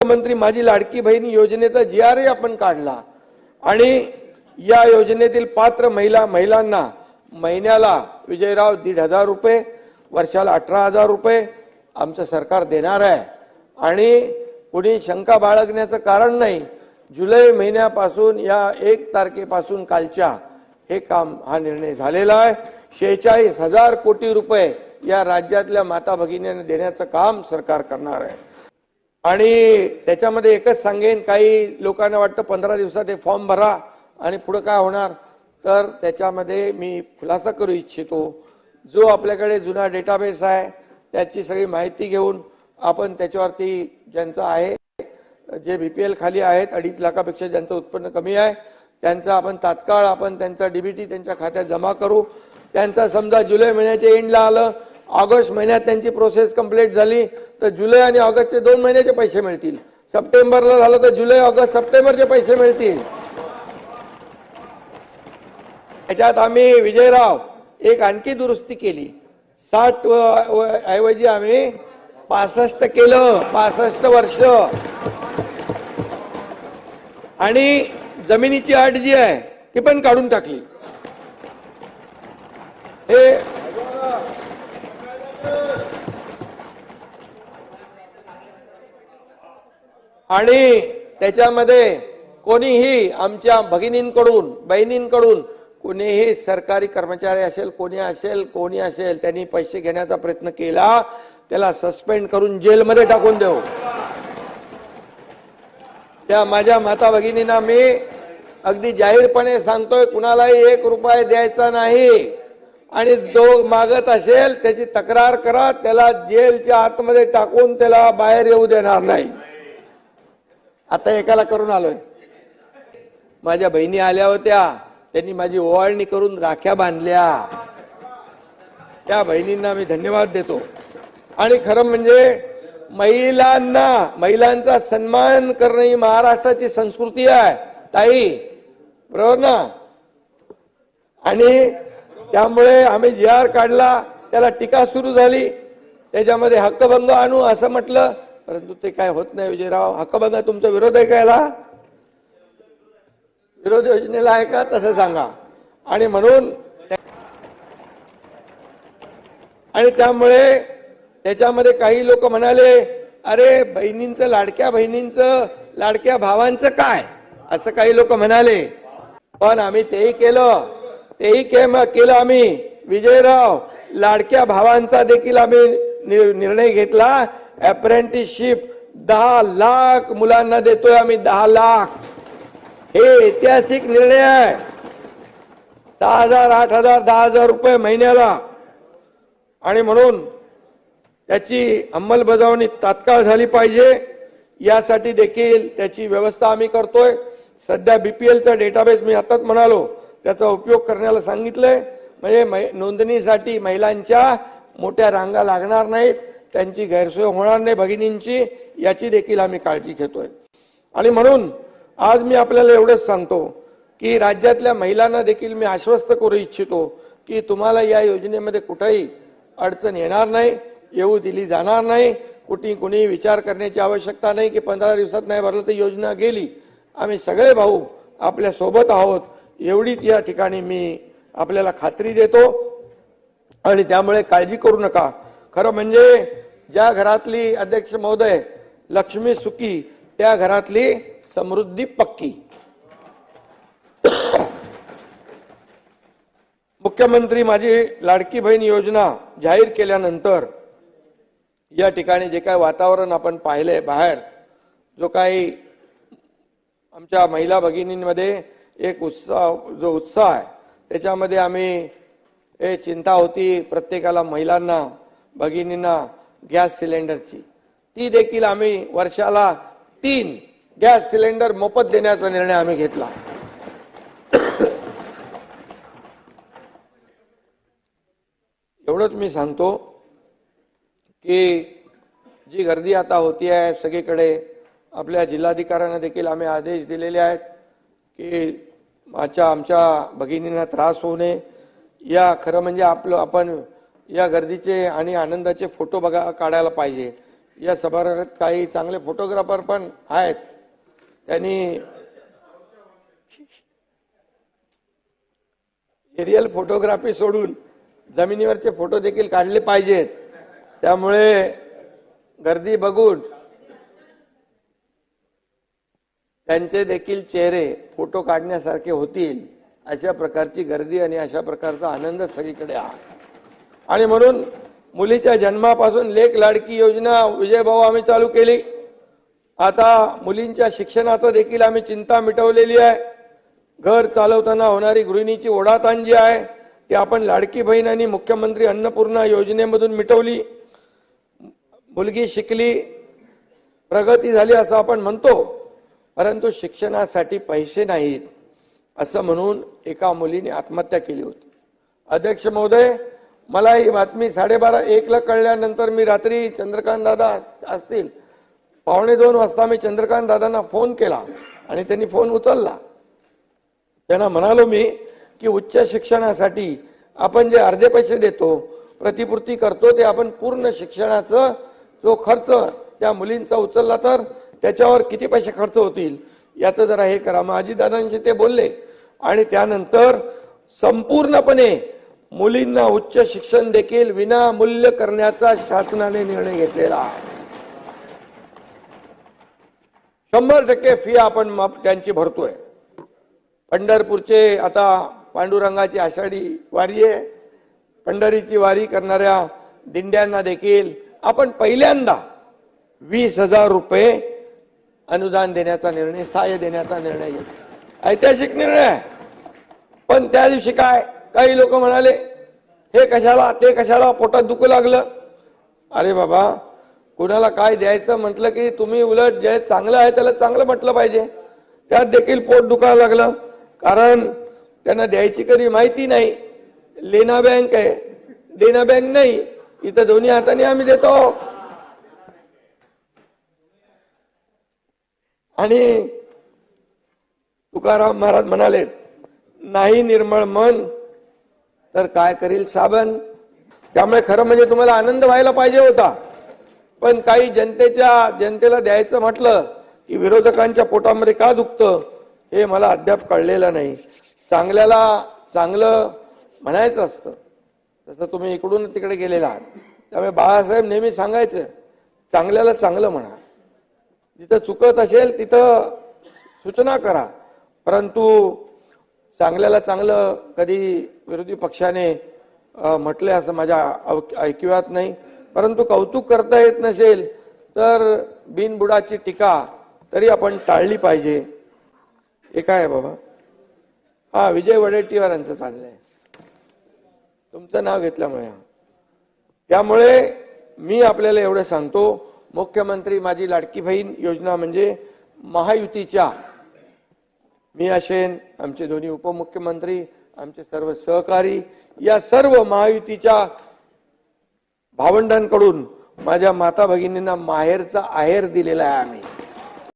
मुख्यमंत्री माझी लाडकी बहीण योजनेचा GR आपण काढला आणि या योजनेतील पात्र महिलांना महिन्याला विजयराव 1,500 रुपये, वर्षाला 18,000 रुपये आमचं सरकार देणार आहे। आणि कोणी शंका बाळगण्याचं कारण नाही, जुलै महिन्यापासून या 1 तारखेपासून कालच्या हे काम हा निर्णय झालेला आहे। 46,000 कोटी रुपये या राज्यातल्या माता भगिनींना देण्याचं काम सरकार करणार आहे। आणि त्याच्यामध्ये एकच सांगेन, काही लोकांना वाटतं 15 दिवसात हे फॉर्म भरा आणि पुढे काय होणार, तर त्याच्यामध्ये मी खुलासा करू इच्छितो, जो आपल्याकडे जुना डेटाबेस आहे त्याची सगळी माहिती घेऊन आपण त्याच्यावरती ज्यांचं आहे, जे BPL खाली आहेत 2.5 लाखापेक्षा ज्यांचं उत्पन्न कमी आहे त्यांचं आपण तात्काळ आपण त्यांचा DBT त्यांच्या खात्यात जमा करू। त्यांचा समजा जुलै महिन्याच्या एंडला आलं, ऑगस्ट महिन्यात त्यांची प्रोसेस कंप्लीट झाली तर जुलै आणि ऑगस्टचे 2 महिन्याचे पैसे मिळतील। सप्टेंबरला झालं तर जुलै ऑगस्ट सप्टेंबरचे पैसे मिळतील। त्याच्यात आम्ही विजयराव एक आणखी दुरुस्ती केली, 60 ऐवजी आम्ही 65 केलं, 65 वर्ष। आणि जमिनीची अट जी आहे ती पण काढून टाकली। हे आणि त्याच्यामध्ये कोणीही आमच्या भगिनींकडून बहिणींकडून कोणीही सरकारी कर्मचारी असेल कोणी असेल त्यांनी पैसे घेण्याचा प्रयत्न केला त्याला सस्पेंड करून जेलमध्ये टाकून देऊ। त्या माझ्या माता भगिनींना मी अगदी जाहीरपणे सांगतोय, कुणालाही 1 रुपया द्यायचा नाही आणि जो मागत असेल त्याची तक्रार करा, त्याला जेलच्या आतमध्ये टाकून त्याला बाहेर येऊ देणार नाही। आता एकाला करून आलोय, माझ्या बहिणी आल्या होत्या, त्यांनी माझी ओवाळणी करून राख्या बांधल्या, त्या बहिणींना मी धन्यवाद देतो। आणि खरं म्हणजे महिलांचा सन्मान करणं ही महाराष्ट्राची संस्कृती आहे ताई, बरोबर ना। आणि त्यामुळे आम्ही GR काढला, त्याला टीका सुरू झाली, त्याच्यामध्ये हक्कभंग आणू असं म्हटलं, परंतु ते काय होत नाही विजयराव। हक्कभंग तुमचा विरोध आहे का याला, विरोध योजनेला आहे का, तसं सांगा। आणि म्हणून आणि त्यामुळे त्याच्यामध्ये काही लोक म्हणाले, अरे बहिणींचं लाडक्या भावांचं काय, असं काही लोक म्हणाले। पण आम्ही तेही केलं आम्ही विजयराव, लाडक्या भावांचा देखील आम्ही निर्णय घेतला। अप्रेंटिसशिप 10 लाख मुलांना देतोय आम्ही, 10 लाख। हे ऐतिहासिक निर्णय आहे, 6,000, 8,000, 10,000 रुपये महिन्याला। आणि म्हणून त्याची अंमलबजावणी तात्काळ झाली पाहिजे, यासाठी देखील त्याची व्यवस्था आम्ही करतोय। सध्या BPLचा डेटाबेस मी आताच म्हणालो त्याचा उपयोग करण्याला सांगितलंय, म्हणजे नोंदणीसाठी महिलांच्या मोठ्या रांगा लागणार नाहीत, त्यांची गैरसोय होणार नाही भगिनींची, याची देखील आम्ही काळजी घेतोय। आणि म्हणून आज मी आपल्याला एवढंच सांगतो की राज्यातल्या महिलांना देखील मी आश्वस्त करू इच्छितो की तुम्हाला या योजनेमध्ये कुठेही अडचण येणार नाही, येऊ दिली जाणार नाही। कुणी विचार करण्याची आवश्यकता नाही की 15 दिवसात नाही भरलं तर योजना गेली। आम्ही सगळे भाऊ आपल्या सोबत आहोत, एवढीच या ठिकाणी मी आपल्याला खात्री देतो। आणि त्यामुळे काळजी करू नका। खरं म्हणजे ज्या घरातली अध्यक्ष महोदय लक्ष्मी सुखी, त्या घरातली समृद्धी पक्की। मुख्यमंत्री माझी लाडकी बहीण योजना जाहीर केल्यानंतर या ठिकाणी जे काही वातावरण आपण पाहिलंय बाहेर, जो काही आमच्या महिला भगिनींमध्ये एक उत्साह आहे, त्याच्यामध्ये आम्ही चिंता होती प्रत्येकाला, महिलांना भगिनींना गॅस सिलेंडरची, ती देखील आम्ही वर्षाला 3 गॅस सिलेंडर मोफत देण्याचा निर्णय आम्ही घेतला। एवढंच मी सांगतो की जी गर्दी आता होती आहे सगळीकडे, आपल्या जिल्हाधिकाऱ्यांना देखील आम्ही आदेश दिलेले आहेत की आमच्या भगिनींना त्रास होऊ नये। या खरं म्हणजे आपण या गर्दीचे आणि आनंदाचे फोटो काढायला पाहिजे। या सभागृहात काही चांगले फोटोग्राफर पण आहेत, त्यांनी एरियल फोटोग्राफी सोडून जमिनीवरचे फोटो देखील काढले पाहिजेत. त्यामुळे गर्दी बघून त्यांचे देखील चेहरे फोटो काढण्यासारखे होतील अशा प्रकारची गर्दी आणि अशा प्रकारचा आनंद सगळीकडे आहे. आणि म्हणून मुलीच्या जन्मापासून लेक लाडकी योजना विजयभाऊ आम्ही चालू केली. आता मुलींच्या शिक्षणाचं देखील आम्ही चिंता मिटवलेली आहे. घर चालवताना होणारी गृहिणीची ओढाताण जी आहे ती आपण लाडकी बहीण आणि मुख्यमंत्री अन्नपूर्णा योजनेमधून मिटवली. मुलगी शिकली, प्रगती झाली असं आपण म्हणतो, परंतु शिक्षणासाठी पैसे नाहीत असं म्हणून एका मुलीने आत्महत्या केली होती. अध्यक्ष महोदय, मला ही बातमी 12:30-1 ला कळल्यानंतर मी रात्री चंद्रकांत दादा असतील 1:45 वाजता मी चंद्रकांत दादांना फोन केला आणि त्यांनी फोन उचलला. त्यांना म्हणालो मी की उच्च शिक्षणासाठी आपण जे अर्धे पैसे देतो, प्रतिपूर्ती करतो, ते आपण पूर्ण शिक्षणाचा जो खर्च त्या मुलींचा उचलला तर त्याच्यावर किती पैसे खर्च होतील याचं जरा हे करा. मग अजितदादांशी ते बोलले आणि त्यानंतर संपूर्णपणे मुलींना उच्च शिक्षण देखील विनामूल्य करण्याचा शासनाने निर्णय घेतलेला आहे. 100% फी आपण त्यांची भरतोय. पंढरपूरचे आता पांडुरंगाची आषाढी वारी आहे, पंढरीची वारी करणाऱ्या दिंड्यांना देखील आपण पहिल्यांदा 20,000 रुपये अनुदान देण्याचा निर्णय, सहाय्य देण्याचा निर्णय घेतला. ऐतिहासिक निर्णय आहे. पण त्या दिवशी काय काही लोक म्हणाले हे कशाला ते कशाला, पोटात दुखू लागलं. अरे बाबा, कुणाला काय द्यायचं म्हटलं की तुम्ही उलट जे चांगलं आहे त्याला चांगलं म्हटलं पाहिजे. त्यात देखील पोट दुखायला लागलं, कारण त्यांना द्यायची कधी माहिती नाही. लेना बँक आहे, देना बँक नाही. इथं दोन्ही हाताने आम्ही देतो. आणि तुकाराम महाराज म्हणाले, नाही निर्मळ मन तर काय करील साबण. त्यामुळे खरं म्हणजे तुम्हाला आनंद व्हायला पाहिजे होता, पण काही जनतेला द्यायचं म्हटलं की विरोधकांच्या पोटामध्ये का दुखतं हे मला अद्याप कळलेलं नाही. चांगल्याला चांगलं म्हणायचं असतं, तसं तुम्ही इकडून तिकडे गेलेला आहात. त्यामुळे बाळासाहेब नेहमी सांगायचं, चांगल्याला चांगलं म्हणा, जिथं चुकत असेल तिथं सूचना करा, परंतु चांगल्याला चांगलं कधी विरोधी पक्षाने म्हटले असं माझ्या ऐकिवात नाही. परंतु कौतुक करता येत नसेल तर बिनबुडाची टीका तरी आपण टाळली पाहिजे. हे काय आहे बाबा? हा, विजय वडेट्टीवारांचं चाललंय तुमचं नाव घेतल्यामुळे. त्यामुळे मी आपल्याला एवढं सांगतो, मुख्यमंत्री माझी लाडकी बहीण योजना म्हणजे महायुतीच्या, मी असेन, आमचे दोन्ही उपमुख्यमंत्री, आमचे सर्व सहकारी, या सर्व महायुतीच्या भावंडांकडून माझ्या माता भगिनींना माहेरचा आहेर दिलेला आहे आम्ही.